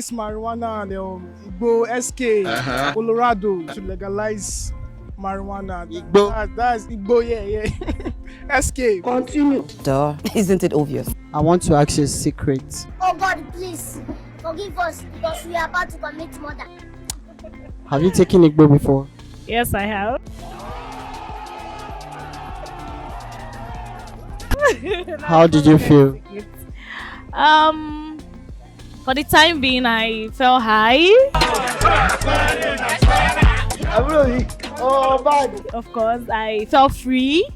This marijuana and Igbo SK, Colorado to legalize marijuana. Igbo. That's Igbo, yeah. SK. Continue. Duh. Isn't it obvious? I want to ask you a secret. Oh God, please forgive us because we are about to commit murder. Have you taken Igbo before? Yes, I have. How did you feel? For the time being, I felt high. Oh, bad. Of course, I felt free.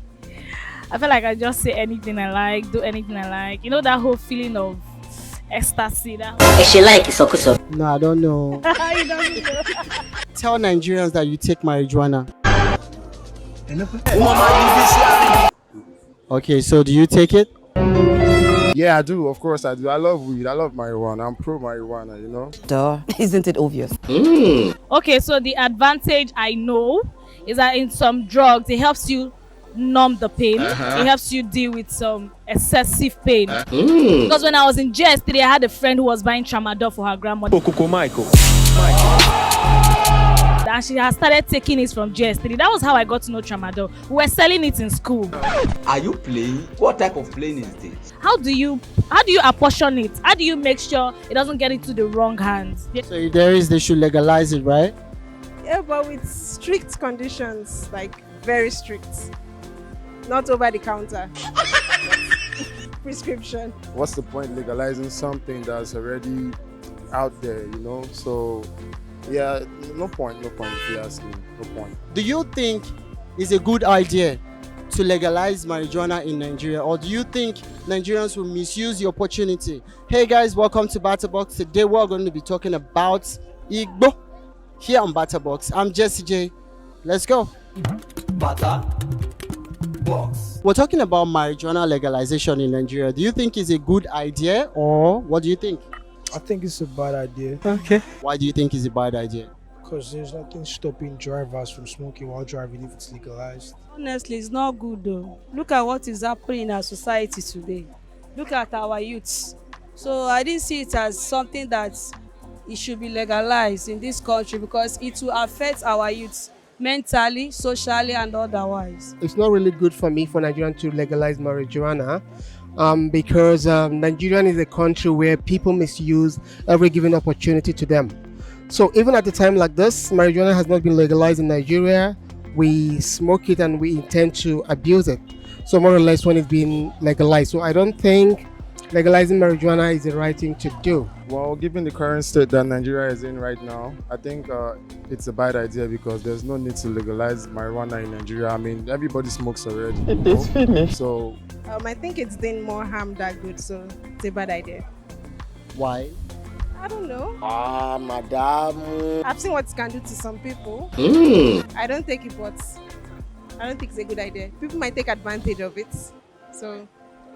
I felt like I just say anything I like, do anything I like. You know that whole feeling of ecstasy. If she like it's okay. No, I don't know. He doesn't know. Tell Nigerians that you take marijuana. Okay, so do you take it? Yeah, I do. Of course, I do. I love weed. I love marijuana. I'm pro marijuana, you know? Duh. Isn't it obvious? Okay, so the advantage I know is that in some drugs, it helps you numb the pain. It helps you deal with some excessive pain. Because when I was in JS3, I had a friend who was buying tramadol for her grandmother. And she has started taking it from JS3. That was how I got to know tramadol. We were selling it in school. Are you playing? What type of playing is this? How do you apportion it? How do you make sure it doesn't get into the wrong hands? So if there is, they should legalize it, right? Yeah, but with strict conditions, like very strict. Not over the counter. Prescription. What's the point legalizing something that's already out there, you know? So, yeah, no point if you ask me. No point. Do you think it's a good idea to legalize marijuana in Nigeria, or do you think Nigerians will misuse the opportunity? Hey guys, welcome to BattaBox. Today we're going to be talking about Igbo here on BattaBox. I'm Jesse J. Let's go. BattaBox. We're talking about marijuana legalization in Nigeria. Do you think it's a good idea, or what do you think? I think it's a bad idea Okay. Why do you think it's a bad idea? because there's nothing stopping drivers from smoking while driving if it's legalized. Honestly, it's not good though. Look at what is happening in our society today. Look at our youths. So I didn't see it as something that it should be legalized in this country because it will affect our youths mentally, socially, and otherwise. It's not really good for me for Nigeria to legalize marijuana because Nigeria is a country where people misuse every given opportunity to them. So even at a time like this, marijuana has not been legalized in Nigeria. We smoke it and we intend to abuse it. So more or less when it's been legalized. So I don't think legalizing marijuana is the right thing to do. Well, given the current state that Nigeria is in right now, I think it's a bad idea because there's no need to legalize marijuana in Nigeria. I mean, everybody smokes already. It's finished. So, I think it's doing more harm than good, so it's a bad idea. Why? I don't know. Madam. I've seen what it can do to some people. I don't take it, but I don't think it's a good idea. People might take advantage of it. So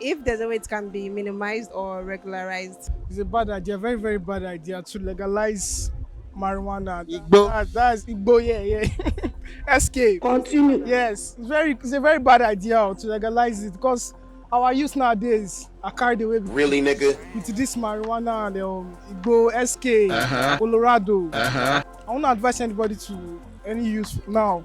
if there's a way it can be minimized or regularized. It's a bad idea, very, very bad idea to legalize marijuana. Igbo. That's Igbo, yeah. SK. Continue. Yes, it's a very bad idea to legalize it because our youth nowadays are carried away Really, nigga? with this marijuana and Igbo, SK, Colorado. I want to advise anybody to any youth now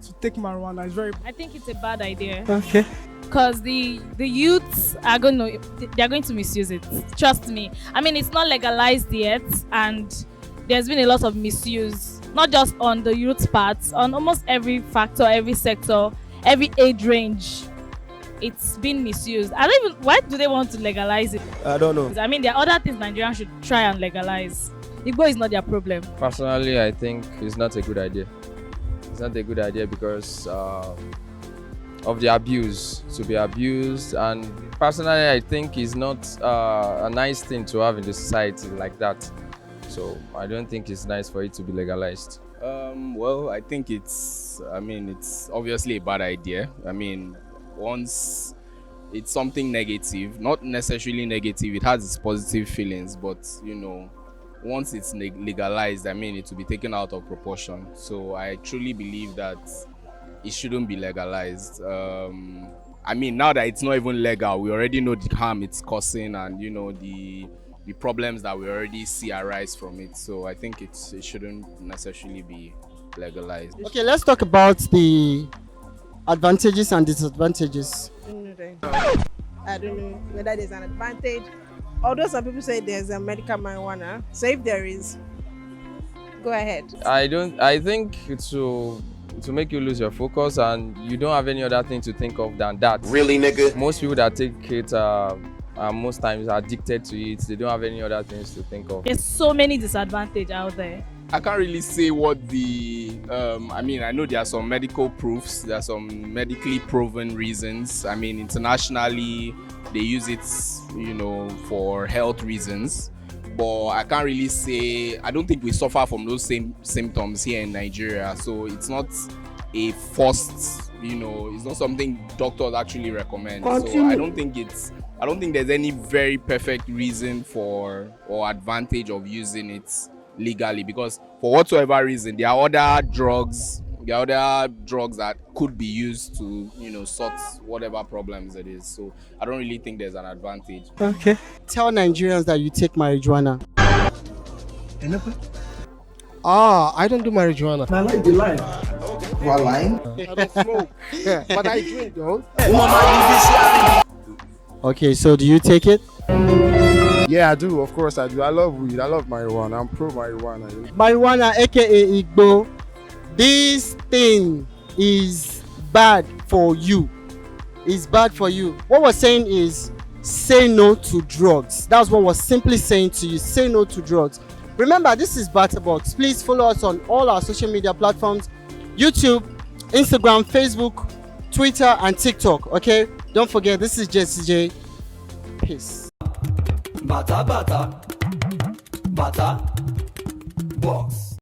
to take marijuana. It's very. I think it's a bad idea. Okay. Because the youths are they're going to misuse it. Trust me. I mean, it's not legalized yet, and there's been a lot of misuse, not just on the youth part, on almost every factor, every sector, every age range. It's been misused. I don't even. Why do they want to legalize it? I don't know. I mean, there are other things Nigerians should try and legalize. Igbo is not their problem. Personally, I think it's not a good idea. It's not a good idea because of the abuse, to be abused, and personally I think it's not a nice thing to have in the society like that. So I don't think it's nice for it to be legalized. Well, I think it's obviously a bad idea. I mean, once it's something negative, not necessarily negative, it has its positive feelings, but once it's legalized, I mean, it will be taken out of proportion. So I truly believe that it shouldn't be legalized. I mean, now that it's not even legal, we already know the harm it's causing and the the problems that we already see arise from it. So I think it shouldn't necessarily be legalized. Okay, let's talk about the advantages and disadvantages. I don't know whether there's an advantage. Although some people say there's a medical marijuana, so if there is, go ahead. I think to make you lose your focus, and you don't have any other thing to think of than that. Really, nigga? Most people that take it most times are addicted to it. They don't have any other things to think of. There's so many disadvantages out there. I can't really say what the I mean, I know there are some medical proofs, there are some medically proven reasons. I mean, internationally they use it, you know, for health reasons, but I can't really say, I don't think we suffer from those same symptoms here in Nigeria. So it's not a forced, you know, it's not something doctors actually recommend. So I don't think there's any very perfect reason for or advantage of using it legally, because for whatsoever reason there are other drugs that could be used to, you know, sort whatever problems it is. So I don't really think there's an advantage. Okay. Tell Nigerians that you take marijuana. I don't do marijuana. I like the line. What line? I don't smoke. But I drink though. Okay, so do you take it? Yeah, I do. Of course, I do. I love weed. I love marijuana. I'm pro marijuana. You know? Marijuana, aka Igbo, this thing is bad for you. It's bad for you. What we're saying is say no to drugs. That's what we're simply saying to you. Say no to drugs. Remember, this is BattaBox. Please follow us on all our social media platforms: YouTube, Instagram, Facebook, Twitter, and TikTok. Okay? Don't forget, this is Jesse J. Peace. BattaBox.